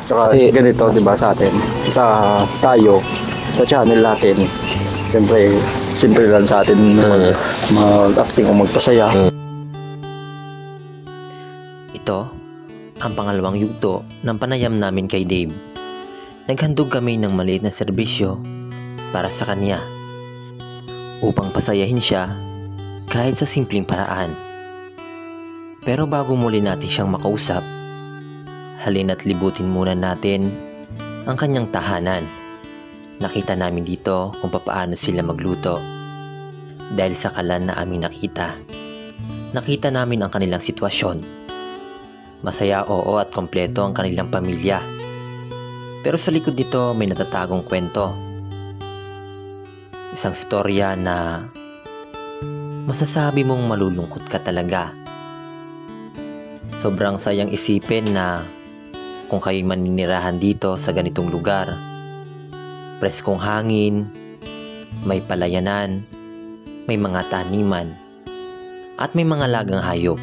Tsaka kasi ganito, di ba, sa atin, tayo, sa channel natin, siyempre, simple lang sa atin mag-acting o magpasaya. Ito ang pangalawang yugto ng panayam namin kay Dave. Naghandog kami ng maliit na serbisyo para sa kanya upang pasayahin siya kahit sa simpleng paraan. Pero bago muli natin siyang makausap, halina't libutin muna natin ang kanyang tahanan. Nakita namin dito kung papaano sila magluto. Dahil sa kalan na aming nakita namin ang kanilang sitwasyon. Masaya, oo, at kompleto ang kanilang pamilya. Pero sa likod nito may natatagong kwento. Isang storya na masasabi mong malulungkot ka talaga. Sobrang sayang isipin na kung kayo'y maninirahan dito sa ganitong lugar, preskong hangin, may palayanan, may mga taniman, at may mga lagang hayop.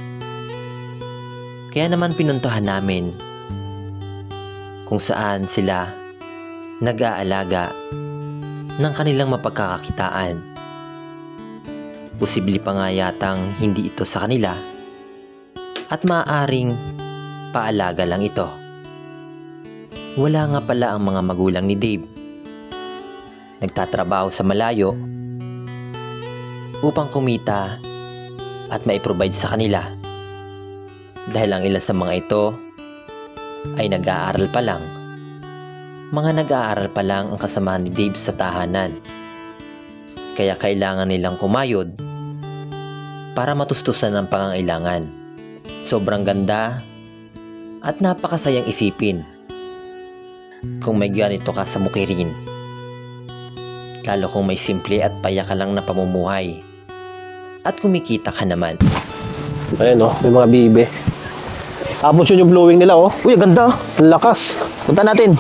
Kaya naman pinuntahan namin kung saan sila nag-aalaga ng kanilang mapagkakakitaan. Posible pa nga yatang hindi ito sa kanila at maaaring paalaga lang ito. Wala nga pala ang mga magulang ni Dave. Nagtatrabaho sa malayo upang kumita at mai-provide sa kanila. Dahil ang ilan sa mga ito ay nag-aaral pa lang. Mga nag-aaral pa lang ang kasama ni Dave sa tahanan. Kaya kailangan nilang kumayod para matustusan ang pangangailangan. Sobrang ganda at napakasayang isipin kung may ganito ka sa Mukirin. Lalo kung may simple at payak ka lang na pamumuhay at kumikita ka naman. Ayan may mga bibe. Tapos yun yung blowing nila Uy, ganda. Ang lakas. Punta natin.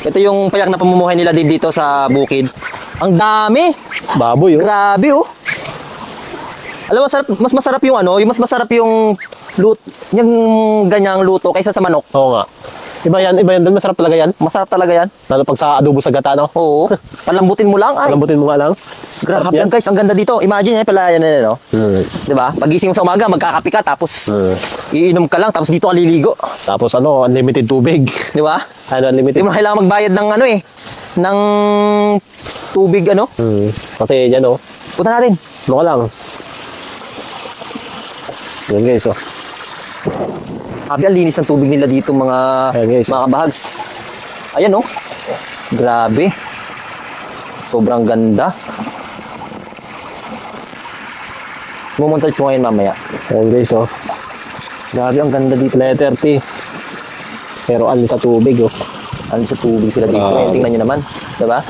Ito yung payak na pamumuhay nila dito sa bukid. Ang dami. Baboy Grabe Alam mo, mas masarap yung yung mas masarap yung ganyang luto kaysa sa manok. Oo nga. Iba yan doon, masarap talaga yan. Masarap talaga yan. Lalo pag sa adobo sa gata, no? Oo. Palambutin mo lang, Palambutin mo nga lang. Grabe yan, guys. Ang ganda dito. Imagine, palayan na no? Diba? Pagising mo sa umaga, magkakapi ka, tapos iinom ka lang, tapos dito ka liligo. Tapos unlimited tubig. Diba? Unlimited. Hindi mo kailangan magbayad ng ng tubig, Kasi yan, Punta natin. Ano ka lang. Yan, guys, Sabi, ang linis ng tubig nila dito, mga kabahags. Ayan, Grabe. Sobrang ganda. Mumunta siya ngayon mamaya. Ayan, guys, Grabe, ang ganda dito. Letter T. Pero sa tubig, Ano sa tubig sila dito. Tingnan nyo naman. Diba?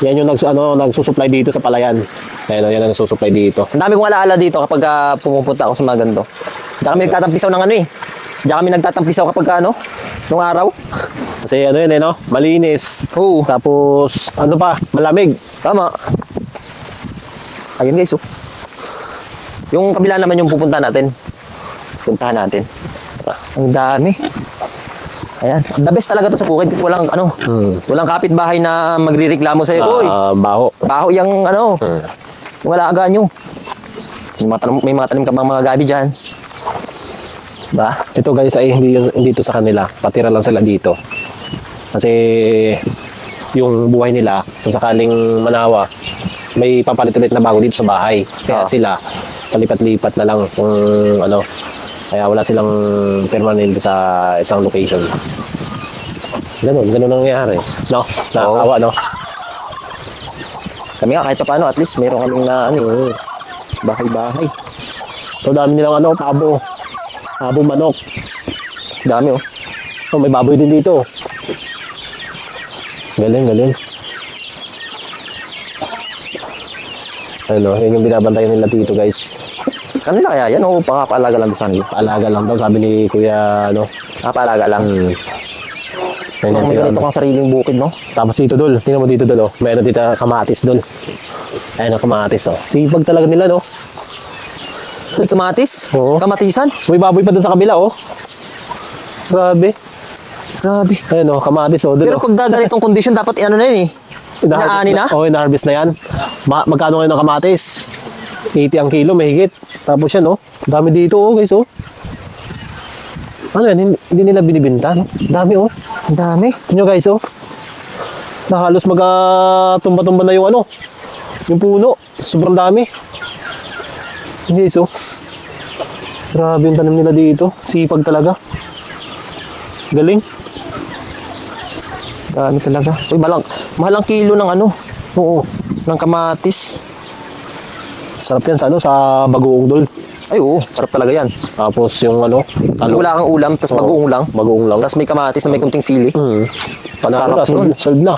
Yan yung nagsusupply dito sa palayan. Ayan, yan ang nagsusupply dito. Ang dami kong alaala dito kapag pumupunta ako sa mga ganito. Diyan kami nagtatampisaw ng Diyan kami nagtatampisaw kapag nung araw. Kasi malinis. Oo. Tapos, malamig. Tama. Ayun guys, Yung kabila naman yung pupuntahan natin. Puntahan natin. Ang dami. Ayan. The best talaga to sa bukid kasi walang walang kapitbahay na magrereklamo sa'yo. Baho. Baho yung yung alaga nyo. May mga tanim ka mga gabi dyan. Ba? Ito guys ay hindi ito sa kanila. Patira lang sila dito. Kasi yung buhay nila, kung sakaling manawa, may papalit ulit na bago dito sa bahay. Kaya sila palipat-lipat na lang kung kaya wala silang permanent sa isang location. Ganun ang nangyayari. No? Nakakawa, no? Kami nga kahit paano, at least meron kaming na bahay-bahay. So dami nilang pabo. Pabo manok. Dami may baboy din dito. Galing. Yun yung binabantayan nila dito, guys. Kanila kaya yan o paalaga lang sa kanila? Paalaga lang daw, sabi ni Kuya, paalaga lang. May ganito kang sariling bukid, no? Tapos dito, Dol. Tingnan mo dito, Dol, May dito kamatis, Dol. Ayun, kamatis, Sipag talaga nila, no? May kamatis? Oo. Kamatisan? May baboy pa dun sa kabila, Grabe. Grabe. Ayun o, kamatis o. Pero pag ganitong condition, dapat ano na yun eh. Inaani na? Oo, ina-harvest na yan. Magkano ngayon ang kamatis? 80 ang kilo, mahigit. Tapos yan o. Dami dito o guys o. Ano yan? Hindi nila binibinta. No? Dami o. Ang dami. Nyo guys o. Na halos tumba-tumba na yung ano. Yung puno. Sobrang dami. Guys o. Grabe yung tanim nila dito. Sipag talaga. Galing. Dami talaga. Uy, mahal ang kilo ng ano, Oo. ng kamatis. Sarap yan sa ano, sa bagoong dol. Ay, oo, sarap talaga yan. Tapos yung ano, Wala kang ulam, tas Oo, bagoong lang. Bagoong lang. Tas may kamatis na may kunting sili. Panalo Sarap na, nun. sold na.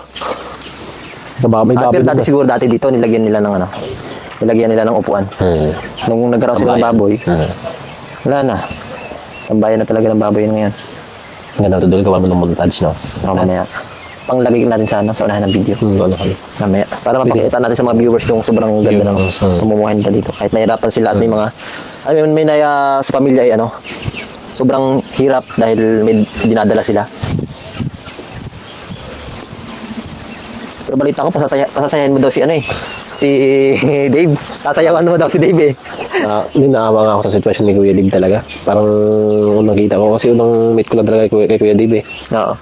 May Pero baboy dati din. siguro dito nilagyan nila ng ano. Nilagyan nila ng upuan. Nung nagkaroon sila ng baboy, wala na. Tambayan na talaga ng baboy yun ngayon. Ang ganda ito dol, gawa mo ng montage, no? Mamaya. Panglagay natin sa ano, sa unahan ng video. Ano kami. Mamaya. Para mapakita natin sa mga viewers yung sobrang ganda ng pamumuhay nila dito. Kahit nahirapan sila at may mga, may naya sa pamilya ay ano, sobrang hirap dahil may dinadala sila. Pero balita ko, pasasayahin mo daw si ano eh, si Dave. Sasayawan mo daw si Dave eh. Hindi naawa nga ako sa sitwasyon ni Kuya Dave talaga. Parang unang kita ko kasi unang meet ko lang talaga kay Kuya Dave eh. Oo.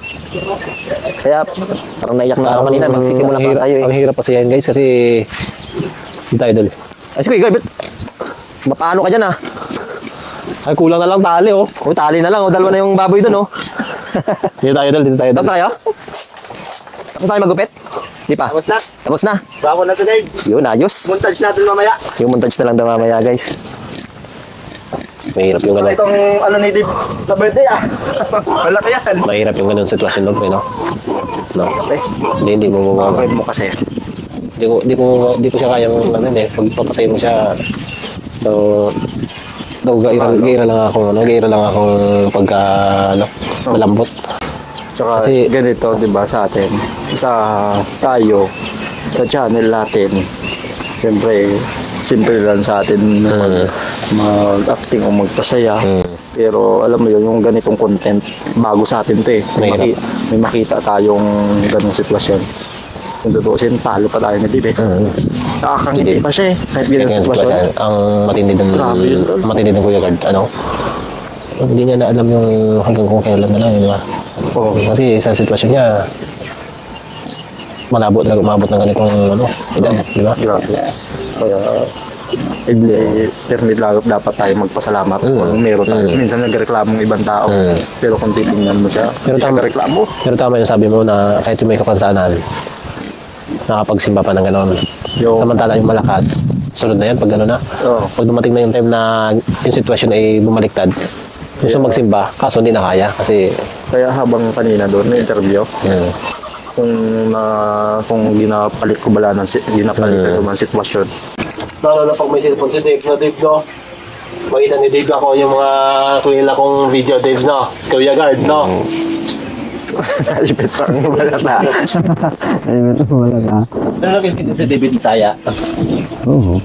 Kaya parang naiyak na ako kanina, magsisimula pa tayo eh. Ang hirap kasi yan guys kasi hindi tayo dol. Ay, sige, Gabit. Mapaano ka dyan ah? Ay kulang na lang tali oh. O, tali na lang. O, dalawa na yung baboy dun, oh. Dito tayo dol, dito tayo dol. Tapos na kayo? Tapos tayo magupit? Di pa? Tapos na. Tapos na. Bago na sa Dave. Yun, ayos. Montage natin mamaya. Yung montage na lang daw mamaya, guys. Mahirap yung Ano ganun. itong ano ni Dave sa birthday ah. Malaki yan. Mahirap yung ganun sitwasyon dol, pre, no? No. Hindi mo Pwede mo kasi. Di ko siya kayang ano eh, pagpapasayin mo siya. So, gaira lang akong pagka malambot. Tsaka Kasi- ganito, di ba, sa atin, sa tayo, sa channel natin, siyempre, simple lang sa atin mag-acting o magpasaya. Pero alam mo yun, yung ganitong content, bago sa atin to eh. Mahirap. May makita tayong ganong sitwasyon. Kung tutuusin, talo pa tayo na Dave eh. Nakakangiti pa siya eh, kahit ganong Kaya sitwasyon. ang Grabe yun, tol. matindi ng Kuya Guard, ano? Hindi niya na alam yung hanggang kung kailan na lang, di ba? Oo. Kasi sa sitwasyon niya, malabo talaga umabot ng ganitong edad, di ba? Grabe. Kaya, permit lang dapat tayo magpasalamat kung meron tayo. Minsan nagreklamo ng ibang tao, pero kung titingnan mo siya, Pero hindi siya tama- nagreklamo. Pero tama yung sabi mo na kahit yung may kapansanan, nakapagsimba pa ng gano'n. Yung- Samantala yung malakas, sunod na yan pag gano'n na. Oo. Pag dumating na yung time na yung sitwasyon ay bumaliktad, gusto magsimba, kaso hindi na kaya kasi Kaya habang kanina doon, may interview, kung ginapalit ko bala ng ginapalit ko ng sitwasyon. lalo na pag may cellphone si Dave, no, Dave, no? Makita ni Dave ako yung mga kuya kong video, Dave, no? Kuya Guard, no? Nalipit pa ang balat na. Pero nakikita si David Saya. Oo.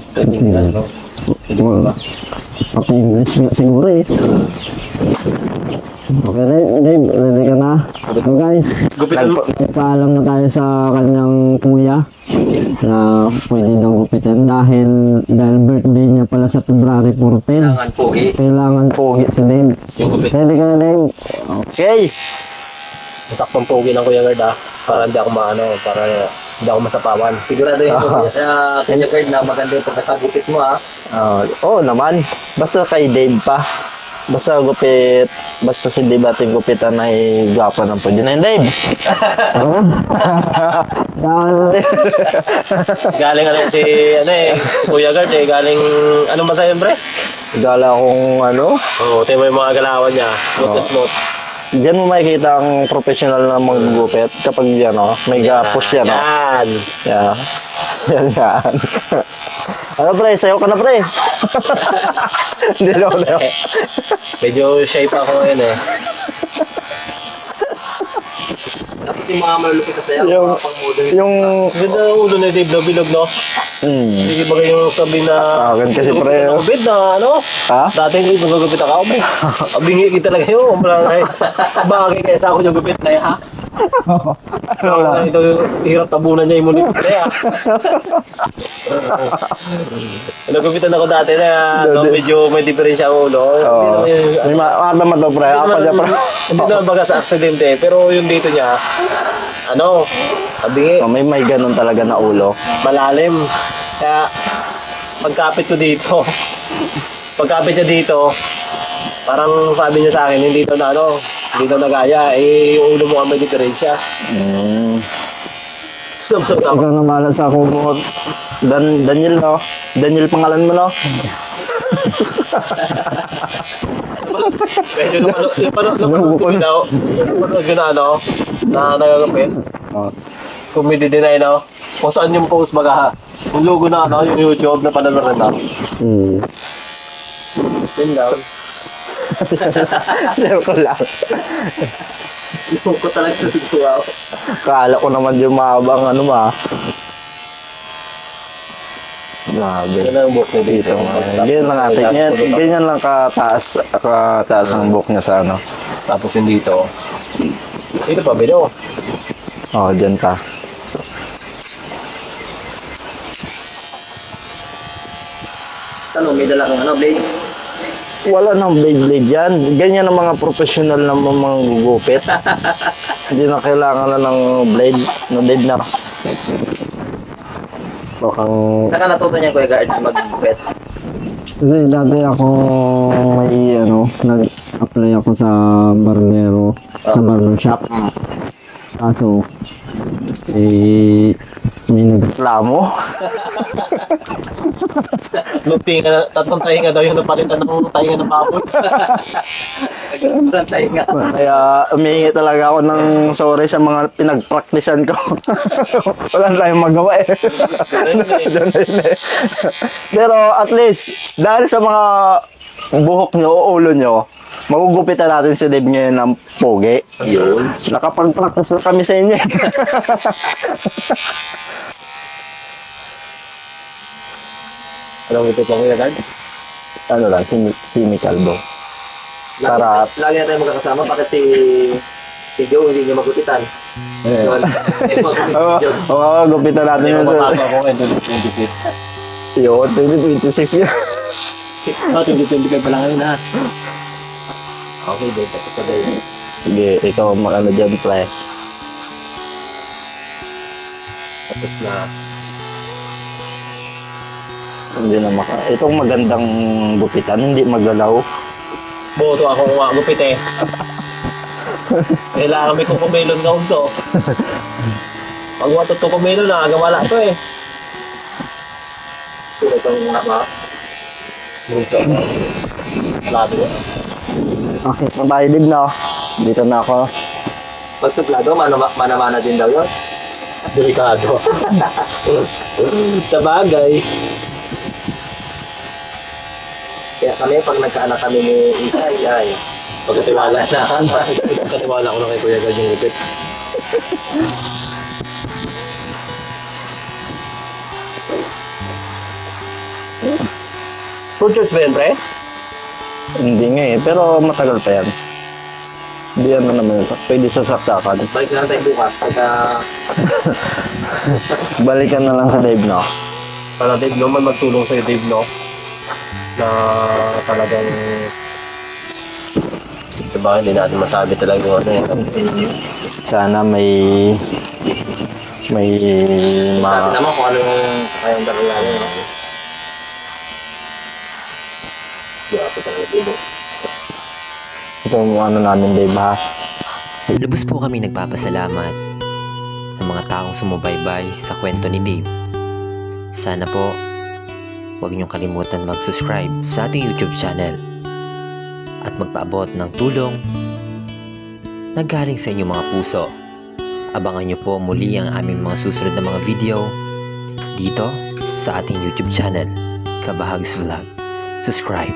Paki-English nga siguro eh. Okay, Dave, ready ka na? So guys, paalam na tayo sa kanyang kuya na pwede daw gupitin dahil birthday niya pala sa February 14. Pogi. Kailangan pogi si Dave. Ready ka na, Dave? Okay! Saktong pogi ng Kuya Guard, para hindi ako para hindi ako masapawan. Sigurado yung sa kanya card na maganda yung pagkakagupit mo, ha? Oo naman. Basta kay Dave pa. Basta gupit. Basta si Dave ating gupitan ay gwapo ng pwede na yun, Dave. Galing si Kuya Guard galing ba sa'yo, pre? Gala akong ano. Oo, tayo mo yung mga galawan niya. Smooth na smooth. Diyan mo makikita ang professional na maggupit kapag yan, may gapos yan, Yan. Yeah. Yan. Ano, pre? Sayo ka na, pre. Hindi na ako na. Medyo shy pa ako ngayon eh. Dapat yung mga malulupit na sa'yo, Yung- mga pang-model. Yung Ganda ng ulo ni Dave, no? Bilog, no? Hindi ba yung sabi na... Akin kasi pre. Gupit na ano? Ha? Dati hindi mo gupit ako. Abingi kita talaga yun. Bagay kaya sa ako yung gupit na yan, ha? Ito yung hirap tabunan niya yung munipit na yan. Nagupitan ako dati na medyo may diferensya ang ulo. Oo. May naman to pre. Apa niya pre. Hindi naman baga sa aksidente. Pero yung dito niya, ano, abingi. May ganun talaga na ulo. Malalim. Kaya, pagkapit ko dito, pagkapit niya dito, parang sabi niya sa akin, hindi to na ano, hindi to nagaya, yung ulo mo ang may diferensya. Ikaw na bahala sa akong buhok. Daniel no? Daniel pangalan mo no? Medyo napanood ko daw, napanood ko na ano, na nagagapit. Kung may deny no, kung saan yung post baga, yung logo na ano, yung YouTube na pananood na. Yun daw. Share ko lang. Yung ko talaga siguro. Kala ko naman yung mahabang ano ma. Grabe. Yan ang book na dito. Ganyan lang ate. Ganyan lang kataas ang book niya sa ano. Tapos yung dito. Dito pa, Bino. Oh, dyan pa. Ano, may dala kang ano, blade? Wala nang blade yan. Ganyan ang mga professional na mga gugupit. Hindi na kailangan na ng blade. Na-blade na. Mukhang... Saan ka natuto niya, Kuya Gard, mag-gupit? Kasi dati ako may ano, nag-apply ako sa barbero, sa barber shop. Kaso, may Reklamo. Tatlong tahinga daw yung napalitan ng tahinga ng baboy. Ang tainga. Kaya umihingi talaga ako ng sorry sa mga pinagpraktisan ko. Wala tayong magawa eh. Doon na yun eh. Pero at least, dahil sa mga buhok nyo o ulo nyo, magugupitan natin si Dave ngayon ng pogi. Yun. Nakapag-practice na kami sa inyo. Anong ito pang Kuya Gard? Ano lang, si Calvo. Para- Lagi na tayo magkakasama. Bakit si Joe hindi niya magupitan? Oo, gupitan natin yun sa... Mapapagawa ko ngayon 2026. Yun, 2026 yun. 2025 pa lang ngayon ha. Okay, Dave. Tapos na Dave. Sige, ikaw mag-ano dyan, pre. Tapos na. Hindi na itong magandang gupitan, hindi magalaw. Boto ako umagupit eh. Kailangan may kukumelon ka unso. Pag watot kukumelon na, wala ito eh. Ito itong nama. Bunso. Lado. Okay, mabahay din na. Dito na ako. Pag suplado, mana-mana din daw yun. Delikado. Sa bagay. Kaya kami, pag nagkaanak kami ni Isay, ay, Pagkatiwala na. Pagkatiwala ko na kay Kuya Gard yung gupit. Full church ba yan, pre? Hindi nga eh, pero matagal pa yan. Hindi yan naman yun. Pwede sa saksakan. balik na lang tayo bukas. Pagka, Balikan na lang sa Dave, no? Para Dave, no? May magtulong sa'yo, Dave, no? Na talagang... Diba, hindi natin masabi talaga yung ano yan. Sana may sabi naman kung ano yung kayang dalawa niya. No? Grabe talaga, Dave. itong ano namin, Dave, ha? Lubos po kami nagpapasalamat sa mga taong sumubaybay sa kwento ni Dave. Sana po, huwag niyong kalimutan mag-subscribe sa ating YouTube channel at magpaabot ng tulong na galing sa inyong mga puso. Abangan niyo po muli ang aming mga susunod na mga video dito sa ating YouTube channel, Kabahags Vlog. Subscribe.